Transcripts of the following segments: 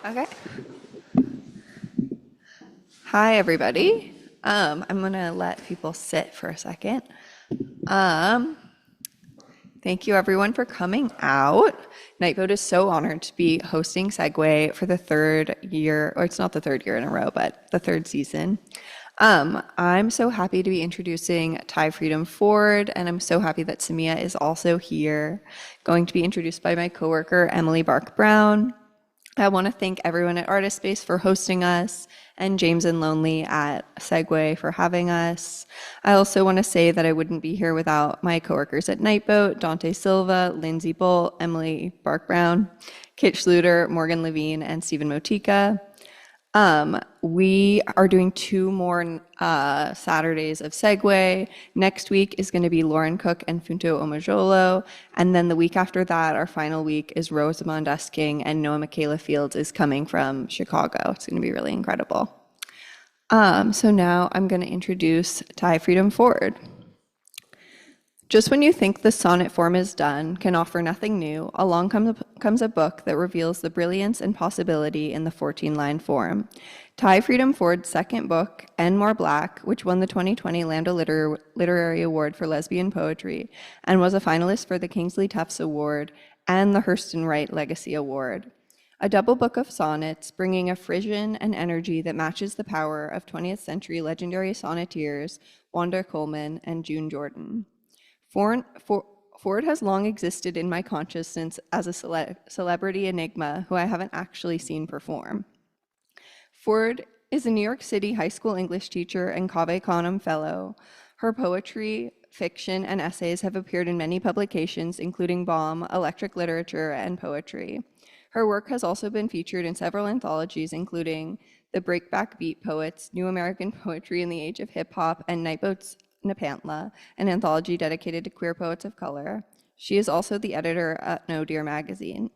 Okay. Hi, everybody. I'm gonna let people sit for a second. Um, Thank you, everyone, for coming out. Nightboat is so honored to be hosting Segue for the third year, or it's not the third year in a row, but the third season. I'm so happy to be introducing Ty Freedom Ford, and I'm so happy that Samiya is also here, going to be introduced by my coworker, Emily Bark Brown. I want to thank everyone at Artist Space for hosting us and James and Lonely at Segue for having us. I also want to say that I wouldn't be here without my coworkers at Nightboat, Dante Silva, Lindsay Bolt, Emily Bark Brown, Kit Schluter, Morgan Levine, and Stephen Motika. We are doing two more Saturdays of Segue. Next week is going to be Lauren Cook and Funto Omajolo. And then the week after that, our final week, is Rosamond S. King and Noah Michaela Fields is coming from Chicago. It's going to be really incredible. So now I'm going to introduce Ty Freedom Ford. Just when you think the sonnet form is done, can offer nothing new, along comes a book that reveals the brilliance and possibility in the 14-line form. Ty Freedom Ford's second book, And More Black, which won the 2020 Lambda Literary Award for Lesbian Poetry and was a finalist for the Kingsley Tufts Award and the Hurston Wright Legacy Award. A double book of sonnets bringing a frisson and energy that matches the power of 20th century legendary sonneteers Wanda Coleman and June Jordan. Ford has long existed in my consciousness as a celebrity enigma who I haven't actually seen perform. Ford is a New York City high school English teacher and Cave Canem Fellow. Her poetry, fiction, and essays have appeared in many publications, including Bomb, Electric Literature, and Poetry. Her work has also been featured in several anthologies, including The Breakback Beat Poets, New American Poetry in the Age of Hip Hop, and Nightboat's Nepantla, an anthology dedicated to queer poets of color. She is also the editor at No Dear magazine.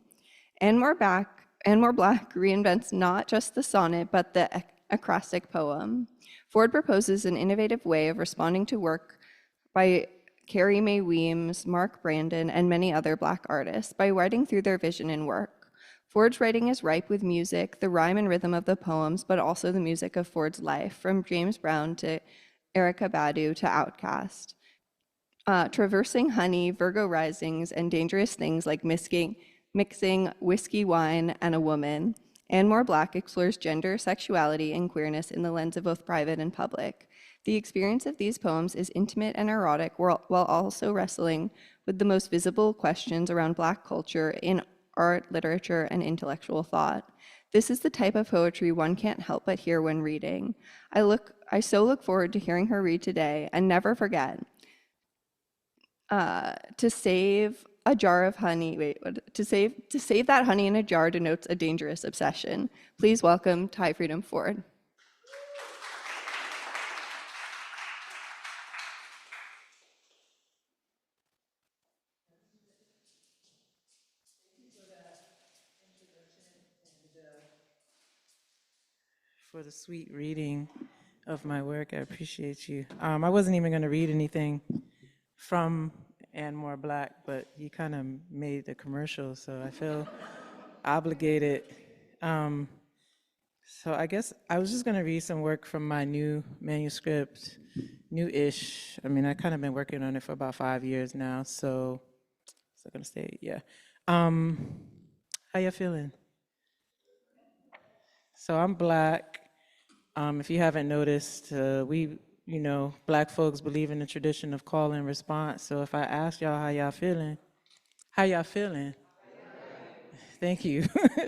And More Black reinvents not just the sonnet, but the acrostic poem. Ford proposes an innovative way of responding to work by Carrie Mae Weems, Mark Brandon, and many other Black artists by writing through their vision and work. Ford's writing is ripe with music, the rhyme and rhythm of the poems, but also the music of Ford's life, from James Brown to Erykah Badu to Outkast. Traversing honey, Virgo risings, and dangerous things like mixing whiskey, wine, and a woman. And More Black explores gender, sexuality, and queerness in the lens of both private and public. The experience of these poems is intimate and erotic while also wrestling with the most visible questions around Black culture in art, literature, and intellectual thought. This is the type of poetry one can't help but hear when reading. I so look forward to hearing her read today, and never forget to save a jar of honey. Wait, what, to save that honey in a jar denotes a dangerous obsession. Please welcome Ty Freedom Ford. For the sweet reading of my work. I appreciate you. I wasn't even going to read anything from And More Black, but you kind of made the commercial, so I feel obligated. Um, so I guess I was just going to read some work from my new manuscript, new-ish. I mean, I kind of been working on it for about 5 years now, so is that going to stay? Yeah. How you feeling? So I'm Black. If you haven't noticed, Black folks believe in the tradition of call and response. So if I ask y'all how y'all feeling, how y'all feeling? Thank you.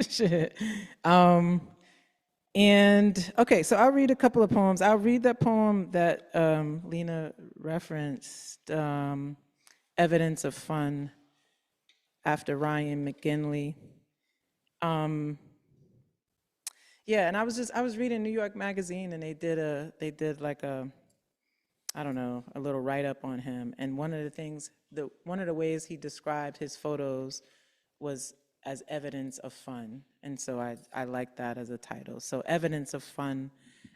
Shit. And okay, so I'll read a couple of poems. I'll read that poem that Lena referenced, Evidence of Fun, after Ryan McGinley. Yeah, and I was reading New York Magazine, and they did like a, I don't know, a little write-up on him. And one of the ways he described his photos was as evidence of fun. And so I like that as a title. So Evidence of Fun,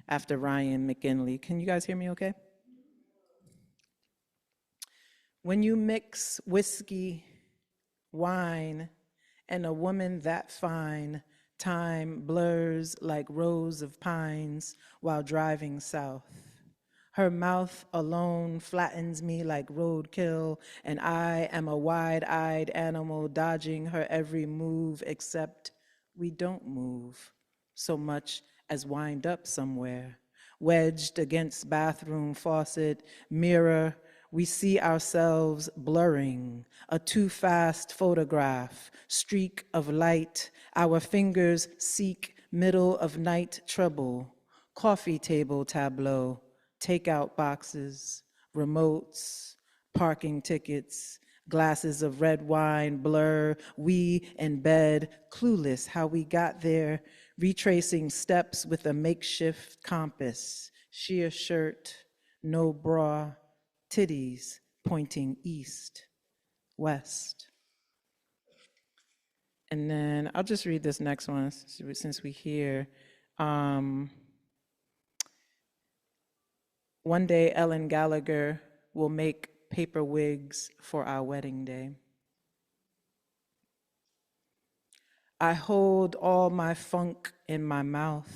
after Ryan McGinley. Can you guys hear me okay? When you mix whiskey, wine, and a woman that fine Time blurs like rows of pines while driving south. Her mouth alone flattens me like roadkill, and I am a wide-eyed animal dodging her every move, except we don't move so much as wind up somewhere. Wedged against bathroom faucet, mirror, we see ourselves blurring, a too fast photograph, streak of light, our fingers seek middle of night trouble, coffee table tableau, takeout boxes, remotes, parking tickets, glasses of red wine blur, we in bed, clueless how we got there, retracing steps with a makeshift compass, sheer shirt, no bra, titties pointing east, west. And then I'll just read this next one since we're here. One day Ellen Gallagher will make paper wigs for our wedding day. I hold all my funk in my mouth,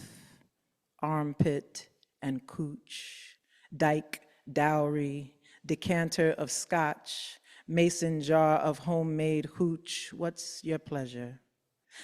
armpit and cooch, dyke, dowry, decanter of scotch, mason jar of homemade hooch. What's your pleasure?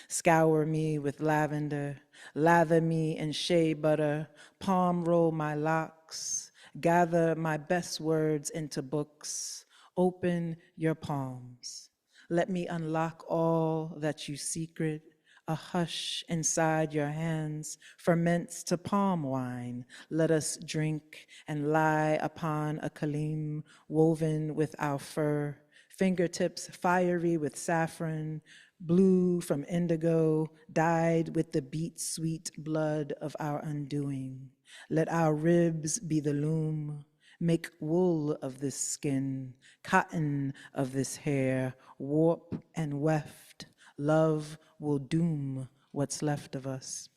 Scour me with lavender, lather me in shea butter, palm roll my locks, gather my best words into books, open your palms. Let me unlock all that you secret, a hush inside your hands ferments to palm wine. Let us drink and lie upon a kalim woven with our fur, fingertips fiery with saffron, blue from indigo, dyed with the beet-sweet blood of our undoing. Let our ribs be the loom, make wool of this skin, cotton of this hair, warp and weft. Love will doom what's left of us.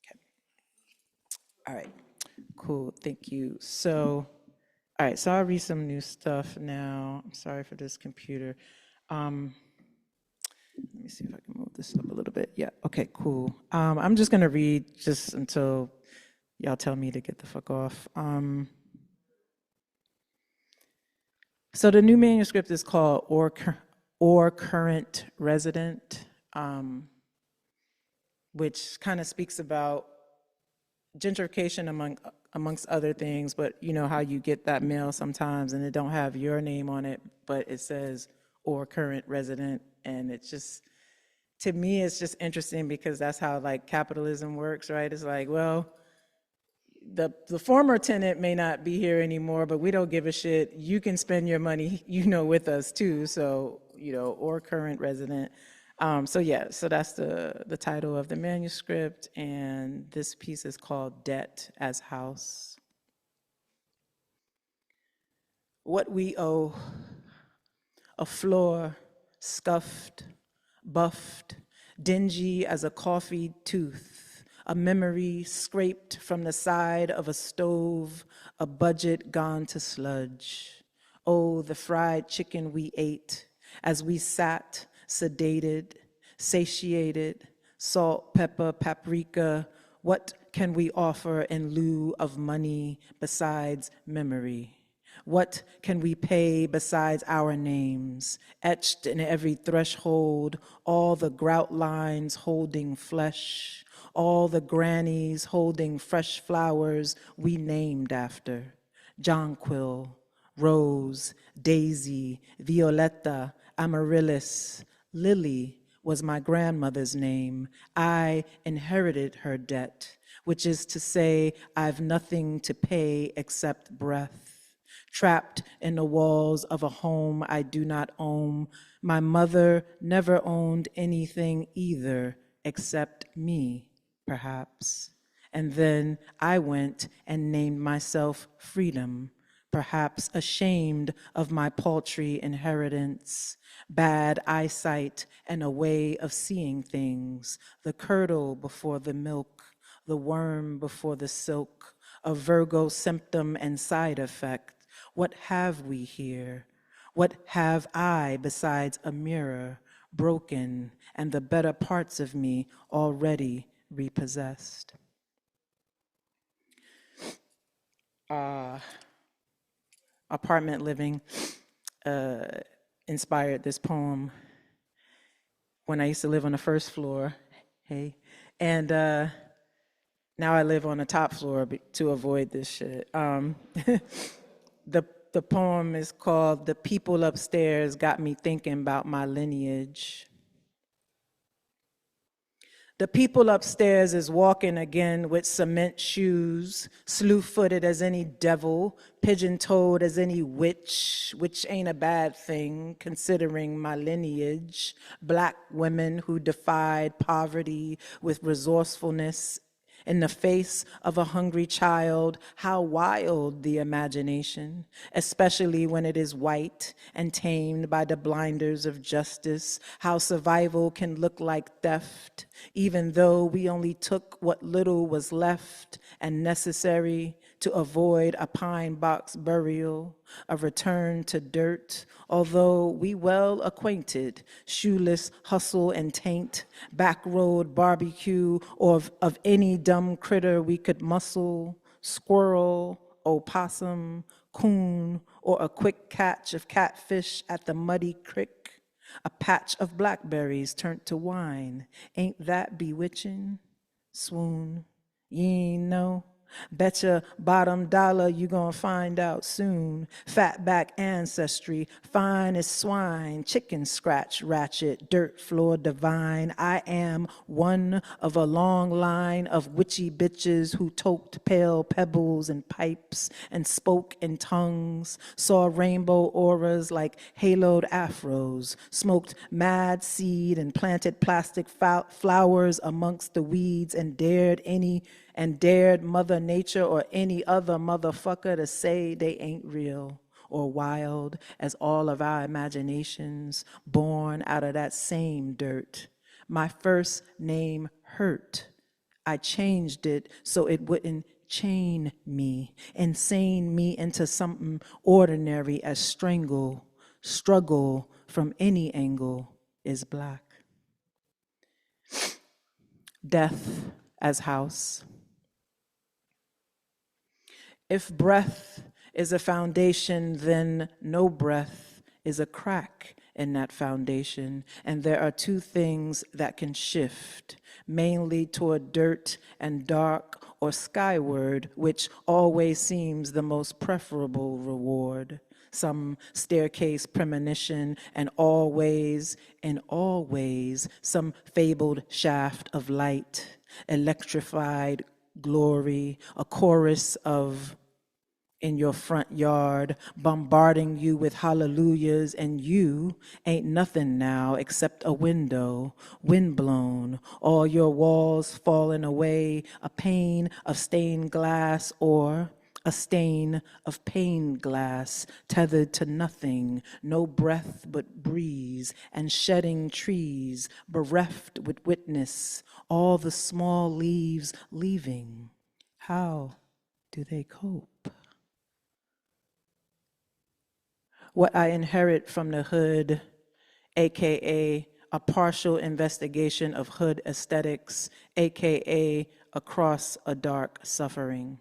Okay. All right, cool, thank you. So, all right, so I'll read some new stuff now. I'm sorry for this computer. Let me see if I can move this up a little bit. Yeah, okay, cool. I'm just gonna read just until y'all tell me to get the fuck off. So the new manuscript is called Or Current Resident, which kind of speaks about gentrification amongst other things, but you know how you get that mail sometimes and it don't have your name on it, but it says or current resident, and it's just, to me, it's just interesting because that's how like capitalism works, right? It's like, well, the former tenant may not be here anymore, but we don't give a shit. You can spend your money, you know, with us too. So, you know, or current resident. So yeah, so that's the title of the manuscript, and this piece is called Debt as House. What we owe: a floor scuffed, buffed, dingy as a coffee tooth, a memory scraped from the side of a stove, a budget gone to sludge. Oh, the fried chicken we ate as we sat, sedated, satiated, salt, pepper, paprika. What can we offer in lieu of money besides memory? What can we pay besides our names, etched in every threshold, all the grout lines holding flesh, all the grannies holding fresh flowers we named after: jonquil, rose, daisy, violetta, amaryllis. Lily was my grandmother's name. I inherited her debt, which is to say I've nothing to pay except breath. Trapped in the walls of a home I do not own. My mother never owned anything either, except me, perhaps. And then I went and named myself Freedom, perhaps ashamed of my paltry inheritance, bad eyesight and a way of seeing things, the curdle before the milk, the worm before the silk, a Virgo symptom and side effect. What have we here? What have I besides a mirror, broken, and the better parts of me already repossessed. Apartment living inspired this poem when I used to live on the first floor. Hey. And now I live on the top floor to avoid this shit. The poem is called "The People Upstairs Got Me Thinking About My Lineage." The people upstairs is walking again with cement shoes, slew-footed as any devil, pigeon-toed as any witch, which ain't a bad thing considering my lineage. Black women who defied poverty with resourcefulness in the face of a hungry child. How wild the imagination, especially when it is white and tamed by the blinders of justice. How survival can look like theft, even though we only took what little was left and necessary to avoid a pine box burial, a return to dirt, although we well acquainted, shoeless hustle and taint, backroad barbecue, or of any dumb critter we could muscle, squirrel, opossum, coon, or a quick catch of catfish at the muddy creek, a patch of blackberries turned to wine. Ain't that bewitching? Swoon, you ain't know? Betcha bottom dollar you gonna find out soon. Fatback ancestry, fine as swine, chicken scratch ratchet, dirt floor divine. I am one of a long line of witchy bitches who toked pale pebbles and pipes and spoke in tongues, saw rainbow auras like haloed afros, smoked mad seed and planted plastic flowers amongst the weeds and dared Mother Nature or any other motherfucker to say they ain't real or wild as all of our imaginations born out of that same dirt. My first name hurt. I changed it so it wouldn't chain me, insane me into something ordinary as struggle from any angle is black. Death as house. If breath is a foundation, then no breath is a crack in that foundation. And there are two things that can shift, mainly toward dirt and dark or skyward, which always seems the most preferable reward. Some staircase premonition, and always, in all ways, some fabled shaft of light, electrified glory, a chorus of in your front yard, bombarding you with hallelujahs, and you ain't nothing now except a window, windblown, all your walls falling away, a pane of stained glass or a stain of pain glass, tethered to nothing, no breath but breeze, and shedding trees, bereft with witness, all the small leaves leaving. How do they cope? What I inherit from the hood, AKA a partial investigation of hood aesthetics, AKA across a dark suffering.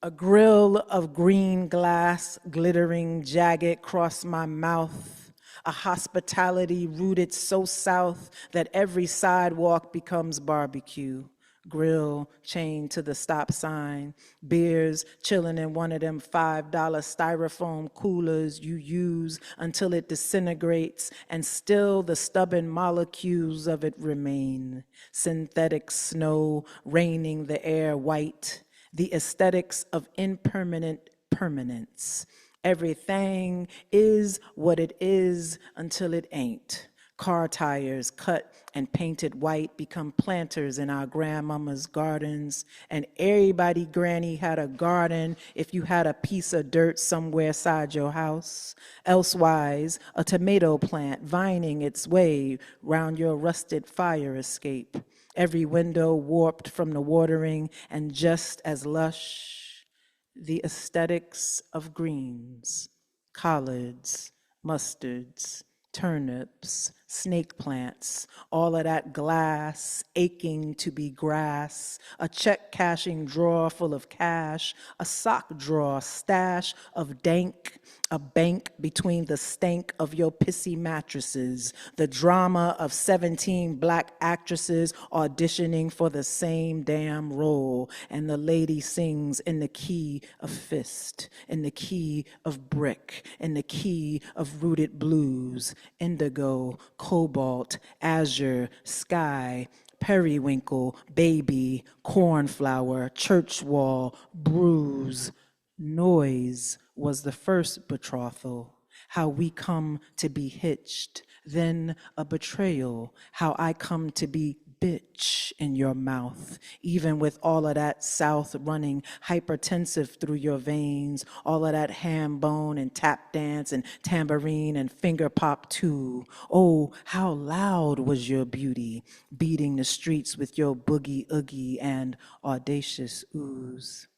A grill of green glass, glittering, jagged, cross my mouth. A hospitality rooted so south that every sidewalk becomes barbecue. Grill chained to the stop sign. Beers chilling in one of them $5 styrofoam coolers you use until it disintegrates, and still the stubborn molecules of it remain. Synthetic snow raining the air white. The aesthetics of impermanent permanence. Everything is what it is until it ain't. Car tires cut and painted white become planters in our grandmama's gardens, and everybody granny had a garden if you had a piece of dirt somewhere side your house. Elsewise, a tomato plant vining its way round your rusted fire escape. Every window warped from the watering, and just as lush, the aesthetics of greens, collards, mustards, turnips, snake plants, all of that glass aching to be grass, a check cashing drawer full of cash, a sock drawer stash of dank, a bank between the stank of your pissy mattresses, the drama of 17 black actresses auditioning for the same damn role, and the lady sings in the key of fist, in the key of brick, in the key of rooted blues, indigo, cobalt, azure, sky, periwinkle, baby, cornflower, church wall, bruise. Noise was the first betrothal, how we come to be hitched, then a betrayal, how I come to be bitch in your mouth, even with all of that south running hypertensive through your veins, all of that ham bone and tap dance and tambourine and finger pop too. Oh, how loud was your beauty, beating the streets with your boogie oogie and audacious ooze.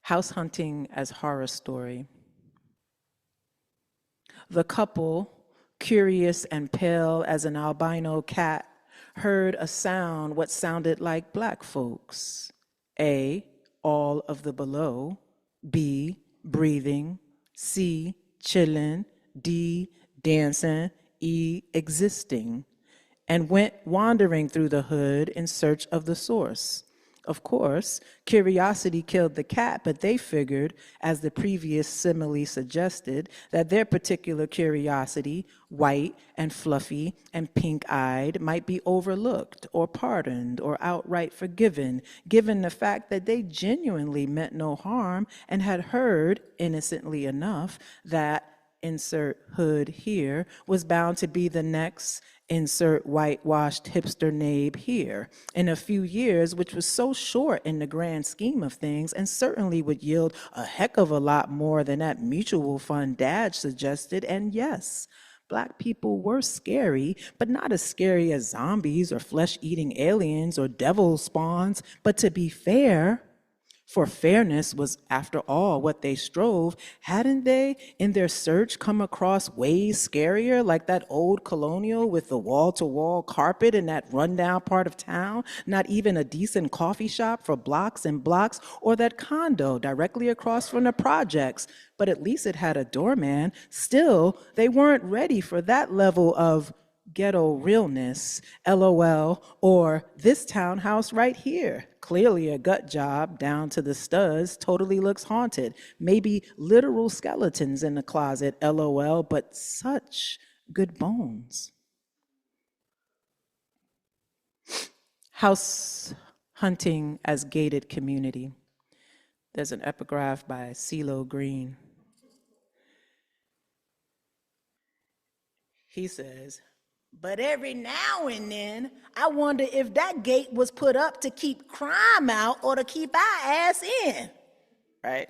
House hunting as horror story. The couple, curious and pale as an albino cat, heard a sound what sounded like black folks. A, all of the below. B, breathing. C, chilling. D, dancing. E, existing. And went wandering through the hood in search of the source. Of course, curiosity killed the cat, but they figured, as the previous simile suggested, that their particular curiosity, white and fluffy and pink-eyed, might be overlooked or pardoned or outright forgiven, given the fact that they genuinely meant no harm and had heard, innocently enough, that insert hood here was bound to be the next insert whitewashed hipster nabe here in a few years, which was so short in the grand scheme of things and certainly would yield a heck of a lot more than that mutual fund dad suggested. And yes, Black people were scary, but not as scary as zombies or flesh-eating aliens or devil spawns. But to be fair, for fairness was, after all, what they strove. Hadn't they, in their search, come across ways scarier, like that old colonial with the wall-to-wall carpet in that rundown part of town, not even a decent coffee shop for blocks and blocks, or that condo directly across from the projects, but at least it had a doorman. Still, they weren't ready for that level of ghetto realness, LOL, or this townhouse right here. Clearly a gut job down to the studs, totally looks haunted. Maybe literal skeletons in the closet, LOL, but such good bones. House hunting as gated community. There's an epigraph by CeeLo Green. He says, "But every now and then, I wonder if that gate was put up to keep crime out or to keep our ass in." Right?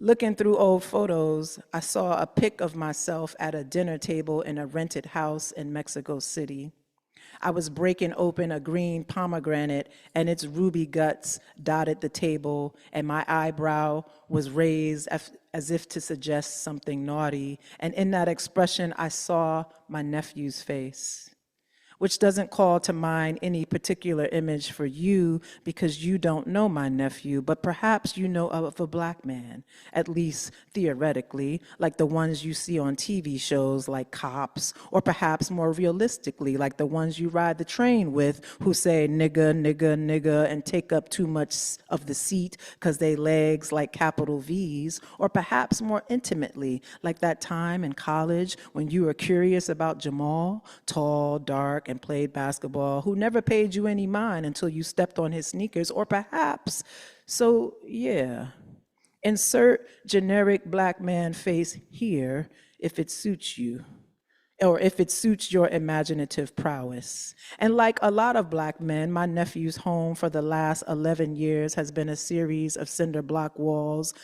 Looking through old photos, I saw a pic of myself at a dinner table in a rented house in Mexico City. I was breaking open a green pomegranate and its ruby guts dotted the table, and my eyebrow was raised as if to suggest something naughty. And in that expression, I saw my nephew's face, which doesn't call to mind any particular image for you because you don't know my nephew, but perhaps you know of a Black man, at least theoretically, like the ones you see on TV shows like Cops, or perhaps more realistically, like the ones you ride the train with who say nigga, nigga, nigga, and take up too much of the seat because they legs like capital V's, or perhaps more intimately, like that time in college when you were curious about Jamal, tall, dark, and played basketball, who never paid you any mind until you stepped on his sneakers, or perhaps, so yeah, insert generic Black man face here if it suits you, or if it suits your imaginative prowess. And like a lot of Black men, my nephew's home for the last 11 years has been a series of cinder block walls,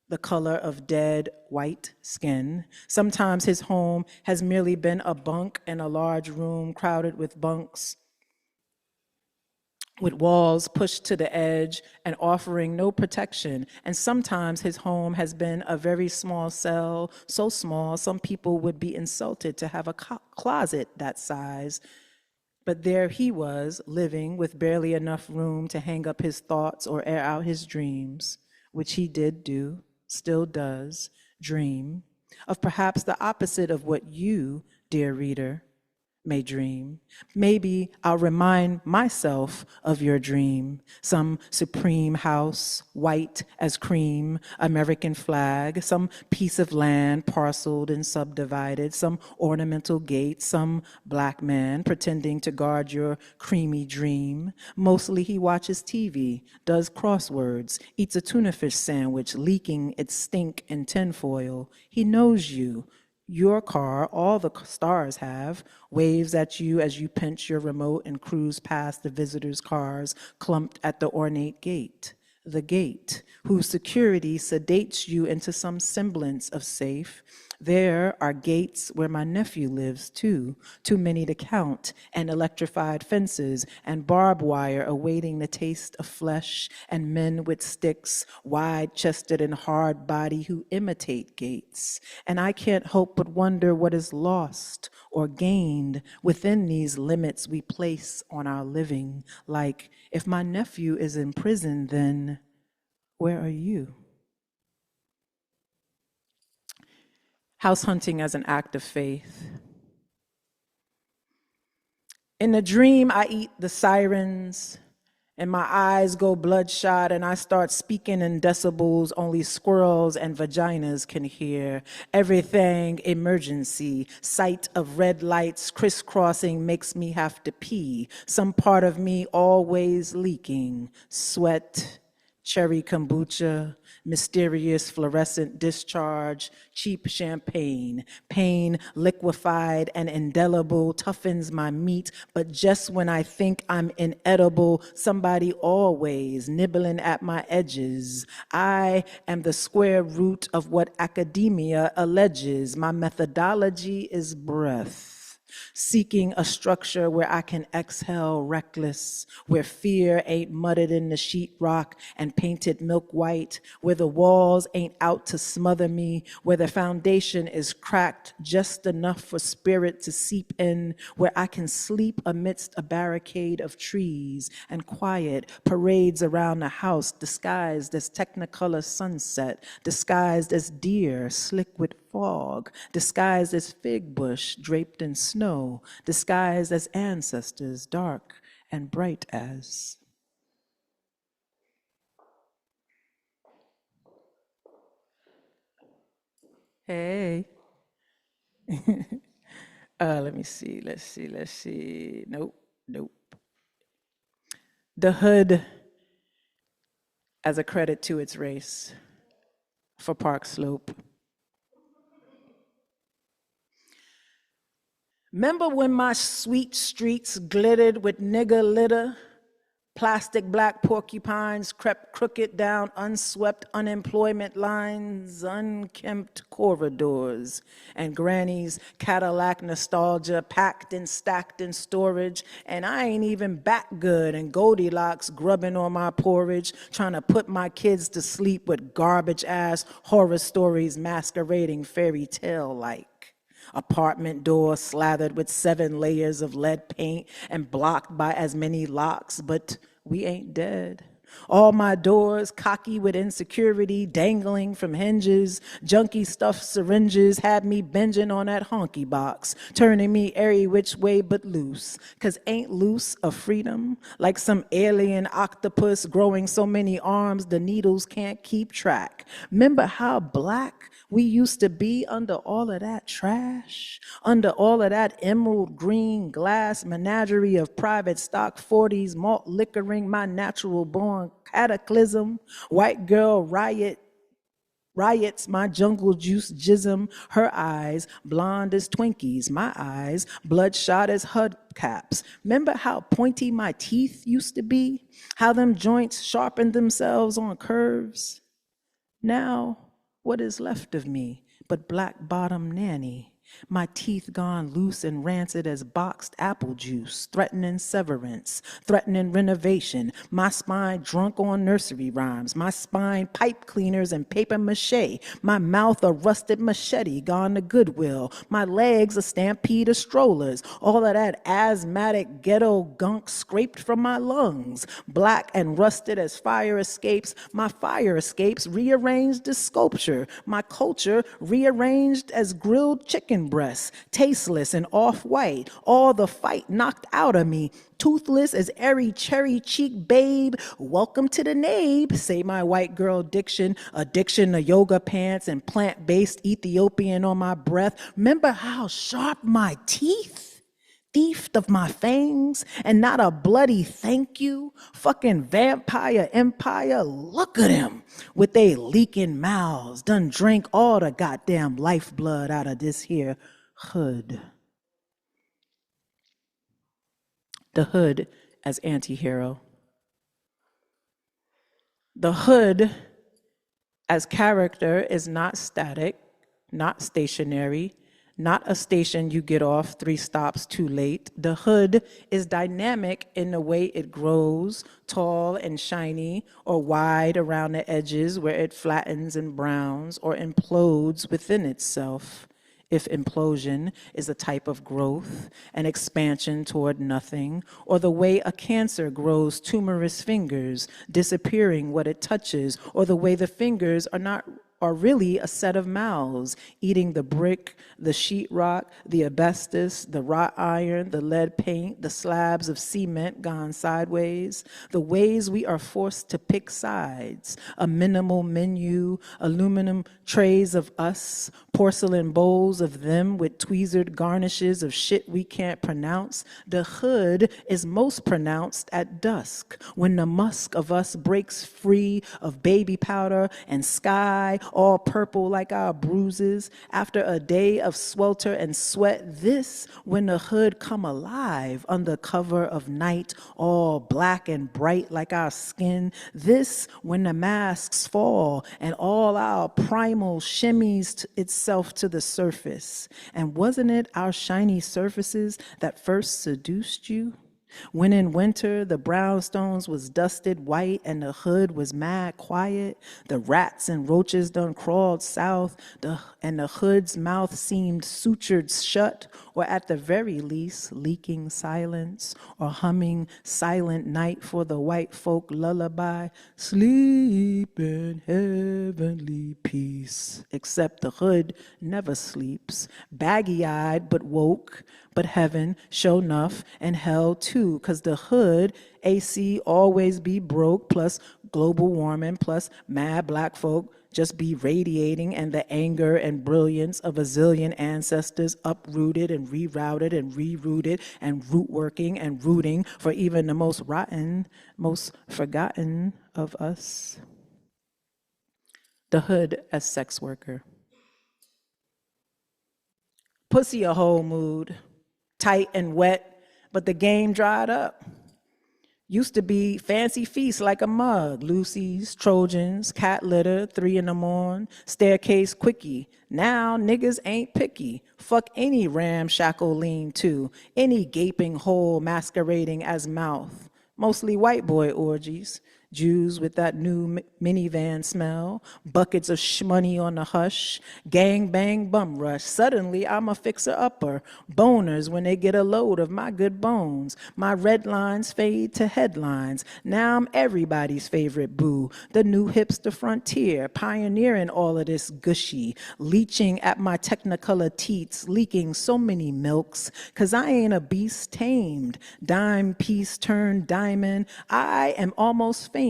the color of dead white skin. Sometimes his home has merely been a bunk in a large room crowded with bunks with walls pushed to the edge and offering no protection. And sometimes his home has been a very small cell, so small some people would be insulted to have a closet that size. But there he was, living with barely enough room to hang up his thoughts or air out his dreams, which he did do, still does, dream, of perhaps the opposite of what you, dear reader, may dream. Maybe I'll remind myself of your dream. Some supreme house, white as cream, American flag, some piece of land parceled and subdivided, some ornamental gate, some black man pretending to guard your creamy dream. Mostly he watches TV, does crosswords, eats a tuna fish sandwich, leaking its stink in tinfoil. He knows you. Your car, all the stars have, waves at you as you pinch your remote and cruise past the visitors' cars clumped at the ornate gate. The gate, whose security sedates you into some semblance of safe. There are gates where my nephew lives too many to count, and electrified fences and barbed wire awaiting the taste of flesh, and men with sticks, wide-chested and hard body who imitate gates. And I can't help but wonder what is lost or gained within these limits we place on our living. Like, if my nephew is in prison, then where are you? House hunting as an act of faith. In the dream, I eat the sirens, and my eyes go bloodshot, and I start speaking in decibels only squirrels and vaginas can hear. Everything emergency. Sight of red lights crisscrossing makes me have to pee. Some part of me always leaking. Sweat, cherry kombucha, mysterious fluorescent discharge, cheap champagne. Pain liquefied and indelible toughens my meat, but just when I think I'm inedible, somebody always nibbling at my edges. I am the square root of what academia alleges. My methodology is breath. Seeking a structure where I can exhale reckless, where fear ain't mudded in the sheetrock and painted milk white, where the walls ain't out to smother me, where the foundation is cracked just enough for spirit to seep in, where I can sleep amidst a barricade of trees and quiet parades around the house disguised as technicolor sunset, disguised as deer slick with fog, disguised as fig bush draped in snow, disguised as ancestors dark and bright as. Hey. Let me see, let's see. Nope. The hood as a credit to its race for Park Slope. Remember when my sweet streets glittered with nigger litter? Plastic black porcupines crept crooked down unswept unemployment lines, unkempt corridors, and Granny's Cadillac nostalgia packed and stacked in storage, and I ain't even back good, and Goldilocks grubbing on my porridge, trying to put my kids to sleep with garbage-ass horror stories masquerading fairy tale-like. Apartment door slathered with 7 layers of lead paint and blocked by as many locks, but we ain't dead. All my doors cocky with insecurity, dangling from hinges, junky stuffed syringes had me binging on that honky box, turning me every which way but loose. 'Cause ain't loose a freedom? Like some alien octopus growing so many arms the needles can't keep track. Remember how black we used to be under all of that trash, under all of that emerald green glass menagerie of private stock 40s, malt liquoring, my natural born cataclysm, white girl riots, my jungle juice jism, her eyes blonde as Twinkies, my eyes bloodshot as hubcaps. Remember how pointy my teeth used to be? How them joints sharpened themselves on curves? Now, what is left of me but black bottom nanny? My teeth gone loose and rancid as boxed apple juice, threatening severance, threatening renovation. My spine drunk on nursery rhymes. My spine pipe cleaners and paper mache. My mouth a rusted machete gone to Goodwill. My legs a stampede of strollers. All of that asthmatic ghetto gunk scraped from my lungs. Black and rusted as fire escapes. My fire escapes rearranged as sculpture. My culture rearranged as grilled chicken breasts, tasteless and off-white, all the fight knocked out of me, toothless as airy cherry cheek babe. Welcome to the nabe, say my white girl diction, addiction to yoga pants and plant-based Ethiopian on my breath. Remember how sharp my teeth? Thief of my fangs, and not a bloody thank you. Fucking vampire empire, look at him with they leaking mouths, done drank all the goddamn lifeblood out of this here hood. The hood as anti-hero. The hood as character is not static, not stationary, not a station you get off 3 stops too late. The hood is dynamic in the way it grows, tall and shiny, or wide around the edges where it flattens and browns or implodes within itself. If implosion is a type of growth, an expansion toward nothing, or the way a cancer grows tumorous fingers, disappearing what it touches, or the way the fingers are really a set of mouths, eating the brick, the sheetrock, the asbestos, the wrought iron, the lead paint, the slabs of cement gone sideways, the ways we are forced to pick sides, a minimal menu, aluminum trays of us, porcelain bowls of them with tweezered garnishes of shit we can't pronounce. The hood is most pronounced at dusk, when the musk of us breaks free of baby powder and sky, all purple like our bruises. After a day of swelter and sweat, this, when the hood come alive under cover of night, all black and bright like our skin. This, when the masks fall and all our primal shimmies itself to the surface. And wasn't it our shiny surfaces that first seduced you? When in winter the brownstones was dusted white and the hood was mad quiet, the rats and roaches done crawled south, and the hood's mouth seemed sutured shut, or at the very least leaking silence, or humming silent night for the white folk lullaby, sleep in heavenly peace. Except the hood never sleeps, baggy-eyed but woke, but heaven, sure enough, and hell too, 'cause the hood, AC always be broke, plus global warming, plus mad black folk just be radiating, and the anger and brilliance of a zillion ancestors uprooted and rerouted and rerouted and root working and rooting for even the most rotten, most forgotten of us. The hood as sex worker. Pussy a whole mood. Tight and wet, but the game dried up. Used to be fancy feasts like a mug, Lucy's, Trojans, cat litter, 3 in the morn, staircase quickie. Now niggas ain't picky. Fuck any ramshackle lean-to, any gaping hole masquerading as mouth. Mostly white boy orgies. Jews with that new minivan smell, buckets of shmoney on the hush, gang bang bum rush. Suddenly I'm a fixer-upper, boners when they get a load of my good bones. My red lines fade to headlines. Now I'm everybody's favorite boo, the new hipster frontier, pioneering all of this gushy, leeching at my technicolor teats, leaking so many milks, 'cause I ain't a beast tamed. Dime piece turned diamond, I am almost famous,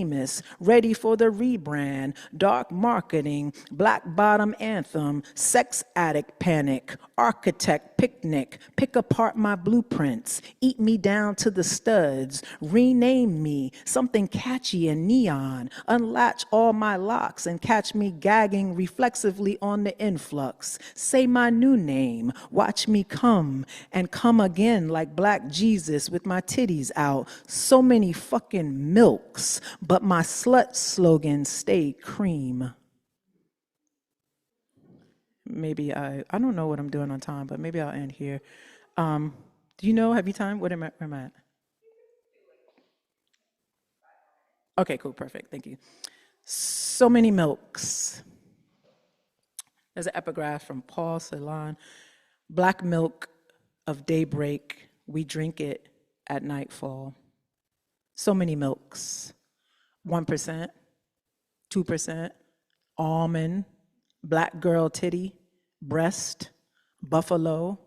ready for the rebrand, dark marketing, black bottom anthem, sex addict panic, architect picnic, pick apart my blueprints, eat me down to the studs, rename me something catchy and neon, unlatch all my locks and catch me gagging reflexively on the influx, say my new name, watch me come and come again like Black Jesus with my titties out, so many fucking milks, but my slut slogan stay cream. maybe I don't know what I'm doing on time, but maybe I'll end here. Do you know, have you time? Where am I at? Okay, cool, perfect, thank you. So many milks. There's an epigraph from Paul Celan. Black milk of daybreak, we drink it at nightfall. So many milks. 1%, 2%, almond, black girl titty, breast, buffalo,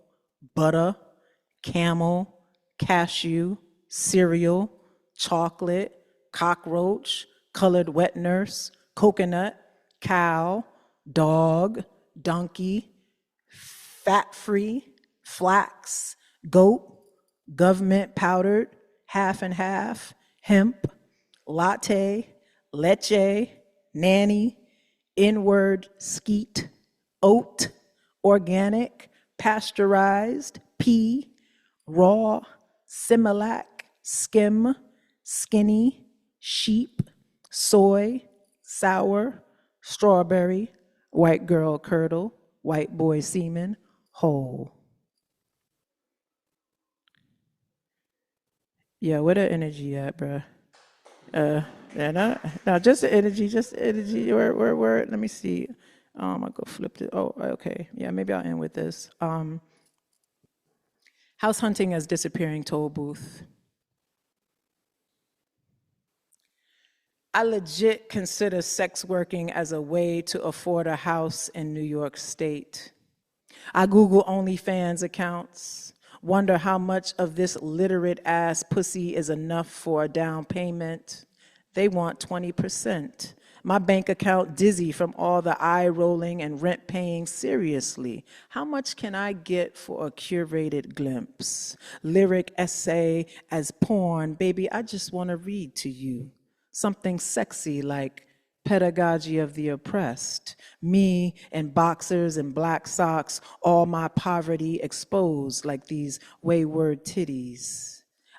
butter, camel, cashew, cereal, chocolate, cockroach, colored wet nurse, coconut, cow, dog, donkey, fat-free, flax, goat, government powdered, half and half, hemp, latte, leche, nanny, inward, skeet, oat, organic, pasteurized, pea, raw, Similac, skim, skinny, sheep, soy, sour, strawberry, white girl curdle, white boy semen, whole. Yeah, where the energy at, bruh? Yeah, no, just the energy, where, let me see. I'll go flip it. Oh, okay. Yeah, maybe I'll end with this. House hunting as disappearing toll booth. I legit consider sex working as a way to afford a house in New York State. I Google OnlyFans accounts, wonder how much of this literate ass pussy is enough for a down payment. They want 20%. My bank account dizzy from all the eye rolling and rent paying. Seriously, how much can I get for a curated glimpse? Lyric essay as porn, baby, I just want to read to you. Something sexy like pedagogy of the oppressed, me in boxers and black socks, all my poverty exposed like these wayward titties.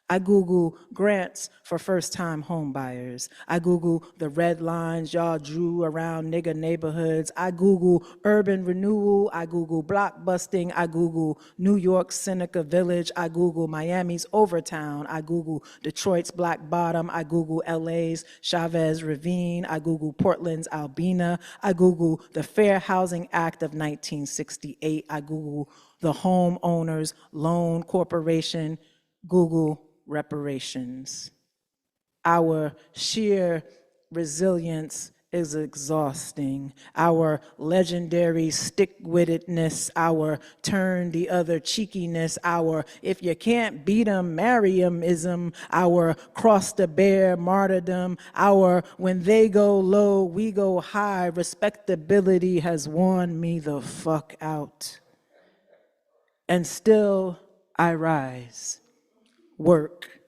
I Google grants for first-time home buyers. I Google the red lines y'all drew around nigger neighborhoods. I Google urban renewal. I Google block busting. I Google New York's Seneca Village. I Google Miami's Overtown. I Google Detroit's Black Bottom. I Google LA's Chavez Ravine. I Google Portland's Albina. I Google the Fair Housing Act of 1968. I Google the Homeowners Loan Corporation. Google reparations. Our sheer resilience is exhausting. Our legendary stick-wittedness, our turn the other cheekiness, our if you can't beat 'em, marry 'em-ism, our cross the bear martyrdom, our when they go low, we go high, respectability has worn me the fuck out. And still I rise. Work,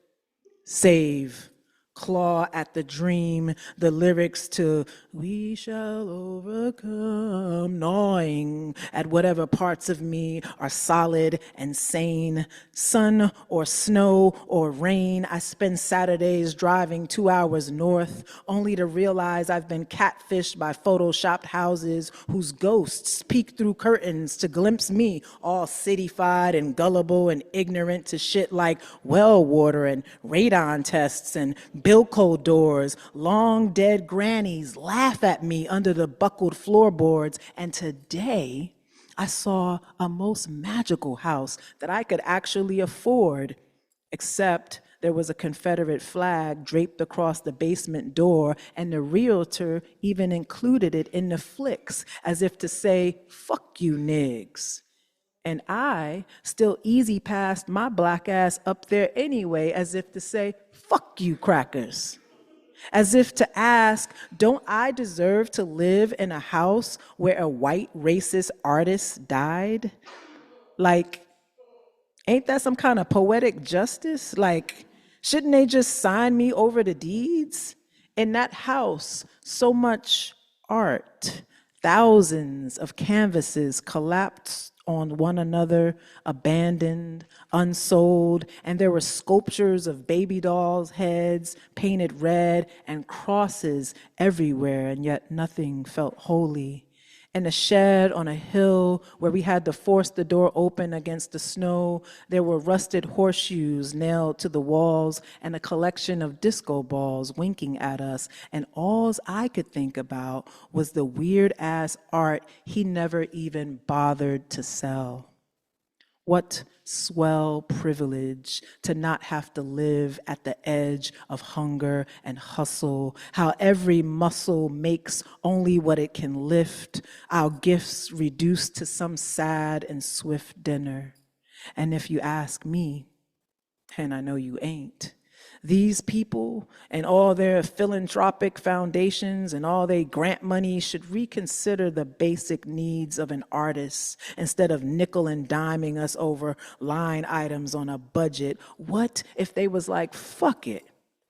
save, claw at the dream, the lyrics to we shall overcome, gnawing at whatever parts of me are solid and sane. Sun or snow or rain, I spend Saturdays driving 2 hours north, only to realize I've been catfished by photoshopped houses whose ghosts peek through curtains to glimpse me, all cityfied and gullible and ignorant to shit like well water and radon tests and Bilko doors. Long dead grannies laugh at me under the buckled floorboards. And today, I saw a most magical house that I could actually afford, except there was a Confederate flag draped across the basement door, and the realtor even included it in the flicks, as if to say, fuck you nigs. And I still easy passed my black ass up there anyway, as if to say, fuck you crackers. As if to ask, don't I deserve to live in a house where a white racist artist died? Like, ain't that some kind of poetic justice? Like, shouldn't they just sign me over the deeds? In that house, so much art, thousands of canvases collapsed on one another, abandoned, unsold, and there were sculptures of baby dolls' heads painted red and crosses everywhere, and yet nothing felt holy. In a shed on a hill where we had to force the door open against the snow, there were rusted horseshoes nailed to the walls and a collection of disco balls winking at us. And all I could think about was the weird-ass art he never even bothered to sell. What swell privilege to not have to live at the edge of hunger and hustle, how every muscle makes only what it can lift, our gifts reduced to some sad and swift dinner. And if you ask me, and I know you ain't, these people and all their philanthropic foundations and all their grant money should reconsider the basic needs of an artist instead of nickel and diming us over line items on a budget. What if they was like, fuck it,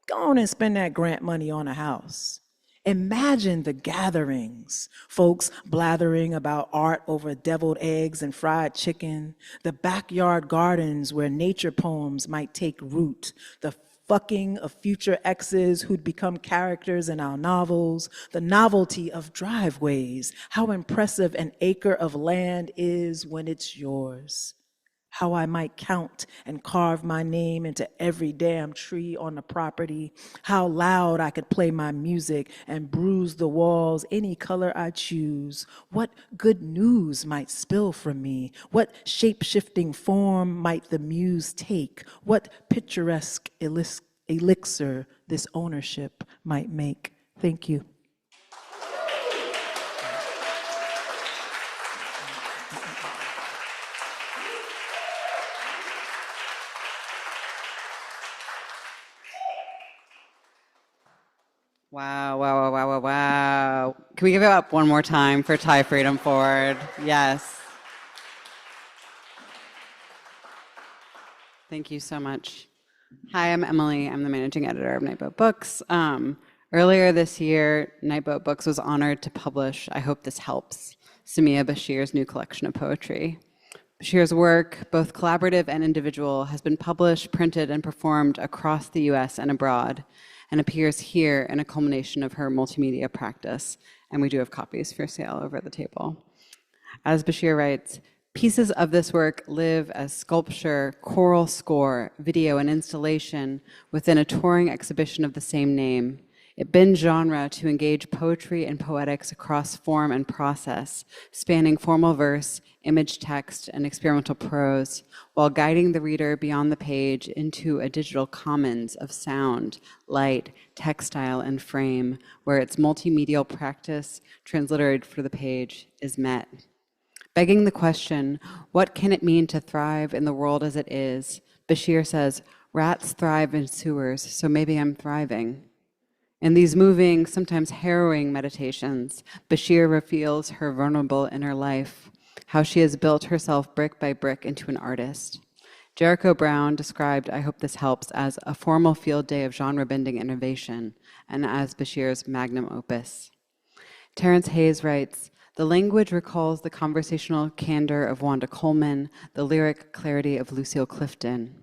go on and spend that grant money on a house? Imagine the gatherings, folks blathering about art over deviled eggs and fried chicken, the backyard gardens where nature poems might take root, the fucking of future exes who'd become characters in our novels, the novelty of driveways, how impressive an acre of land is when it's yours, how I might count and carve my name into every damn tree on the property, how loud I could play my music and bruise the walls any color I choose, what good news might spill from me, what shape-shifting form might the muse take, what picturesque elixir this ownership might make. Thank you. Wow, wow, wow, wow, wow, wow. Can we give it up one more time for Thai Freedom Forward? Yes. Thank you so much. Hi, I'm Emily. I'm the managing editor of Nightboat Books. Earlier this year, Nightboat Books was honored to publish I Hope This Helps, Samiya Bashir's new collection of poetry. Bashir's work, both collaborative and individual, has been published, printed, and performed across the US and abroad, and appears here in a culmination of her multimedia practice, and we do have copies for sale over the table. As Bashir writes, pieces of this work live as sculpture, choral score, video, and installation within a touring exhibition of the same name. It bends genre to engage poetry and poetics across form and process, spanning formal verse, image text, and experimental prose, while guiding the reader beyond the page into a digital commons of sound, light, textile, and frame, where its multimedial practice, transliterated for the page, is met. Begging the question, what can it mean to thrive in the world as it is? Bashir says, rats thrive in sewers, so maybe I'm thriving. In these moving, sometimes harrowing meditations, Bashir reveals her vulnerable inner life, how she has built herself brick by brick into an artist. Jericho Brown described I Hope This Helps as a formal field day of genre-bending innovation, and as Bashir's magnum opus. Terrence Hayes writes, the language recalls the conversational candor of Wanda Coleman, the lyric clarity of Lucille Clifton.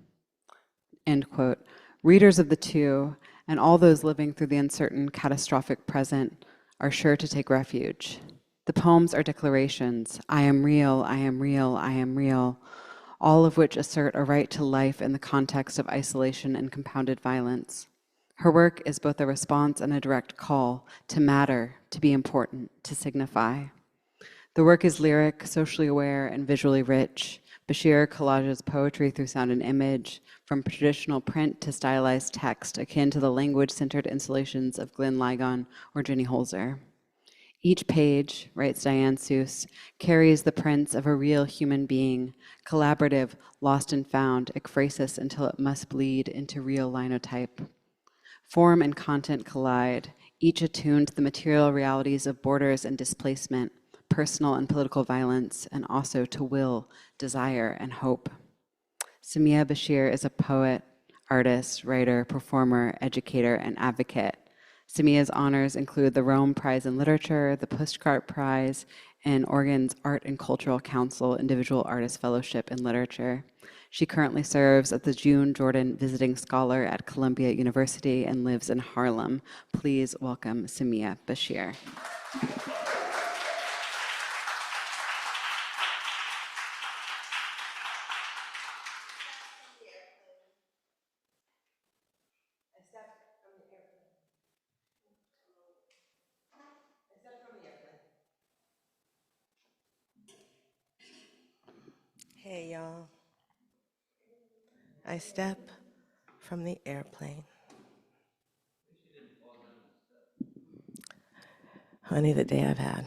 End quote. Readers of the two, and all those living through the uncertain, catastrophic present, are sure to take refuge. The poems are declarations, I am real, I am real, I am real, all of which assert a right to life in the context of isolation and compounded violence. Her work is both a response and a direct call to matter, to be important, to signify. The work is lyric, socially aware, and visually rich. Bashir collages poetry through sound and image, from traditional print to stylized text, akin to the language-centered installations of Glenn Ligon or Jenny Holzer. Each page, writes Diane Seuss, carries the prints of a real human being, collaborative, lost and found, ekphrasis until it must bleed into real linotype. Form and content collide, each attuned to the material realities of borders and displacement, personal and political violence, and also to will, desire, and hope. Samiya Bashir is a poet, artist, writer, performer, educator, and advocate. Samiya's honors include the Rome Prize in Literature, the Pushcart Prize, and Oregon's Art and Cultural Council Individual Artist Fellowship in Literature. She currently serves as the June Jordan Visiting Scholar at Columbia University and lives in Harlem. Please welcome Samiya Bashir. y'all. I step from the airplane. Honey, the day I've had.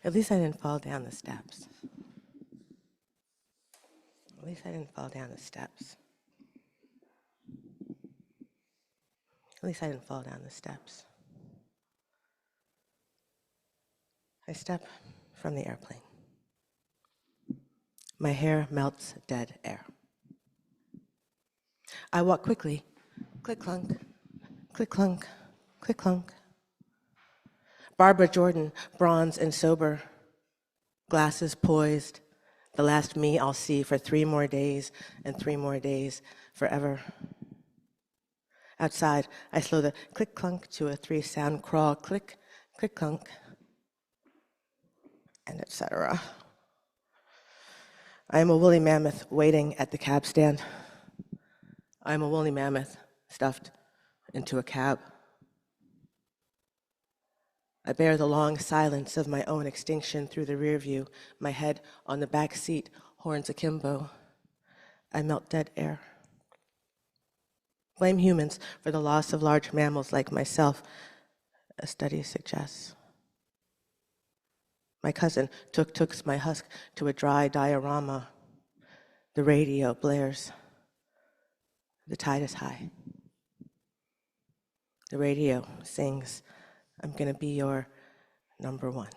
At least I didn't fall down the steps. At least I didn't fall down the steps. At least I didn't fall down the steps. I step from the airplane. My hair melts dead air. I walk quickly. Click clunk, click clunk, click clunk. Barbara Jordan, bronze and sober, glasses poised. The last me I'll see for 3 more days and 3 more days forever. Outside, I slow the click clunk to a 3-sound crawl, click, click clunk, and etc. I am a woolly mammoth waiting at the cab stand. I am a woolly mammoth stuffed into a cab. I bear the long silence of my own extinction through the rear view, my head on the back seat, horns akimbo. I melt dead air. Blame humans for the loss of large mammals like myself, a study suggests. My cousin tuk-tuks my husk to a dry diorama. The radio blares. The tide is high. The radio sings, I'm gonna be your number one.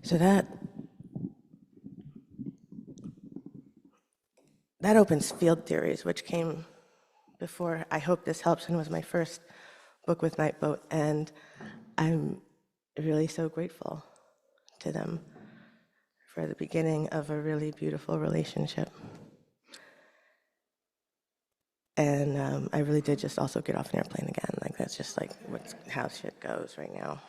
So that opens Field Theories, which came before I Hope This Helps and was my first book with Nightboat, and I'm really so grateful to them for the beginning of a really beautiful relationship. And I really did just also get off an airplane again. Like, that's just like how shit goes right now.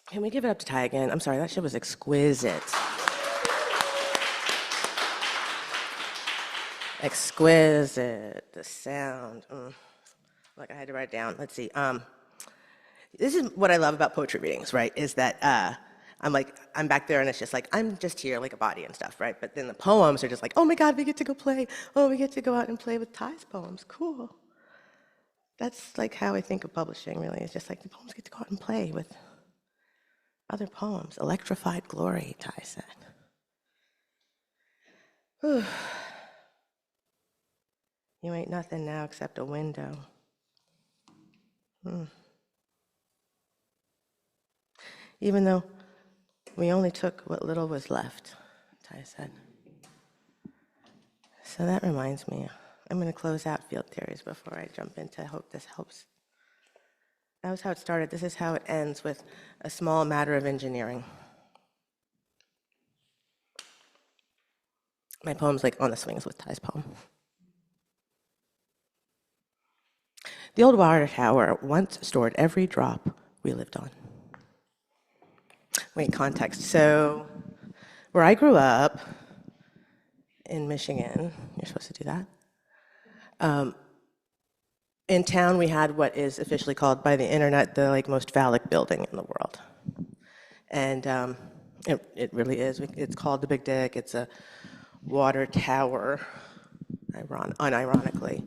Can we give it up to Ty again? I'm sorry, that shit was exquisite. Exquisite, the sound. Like, I had to write it down. Let's see. This is what I love about poetry readings, right? Is that I'm back there and it's just like, I'm just here like a body and stuff, right? But then the poems are just like, oh my God, we get to go play. Oh, we get to go out and play with Ty's poems. Cool. That's like how I think of publishing, really. It's just like the poems get to go out and play with other poems. Electrified glory, Ty said. Whew. You ain't nothing now except a window. Even though we only took what little was left, Ty said. So that reminds me, I'm going to close out Field Theories before I jump into Hope This Helps. That was how it started. This is how it ends, with a small matter of engineering. My poem's like on the swings with Ty's poem. The old water tower once stored every drop we lived on. Wait, context. So, where I grew up in Michigan, you're supposed to do that. In town, we had what is officially called by the internet the most phallic building in the world, and it really is. It's called the Big Dick. It's a water tower, unironically,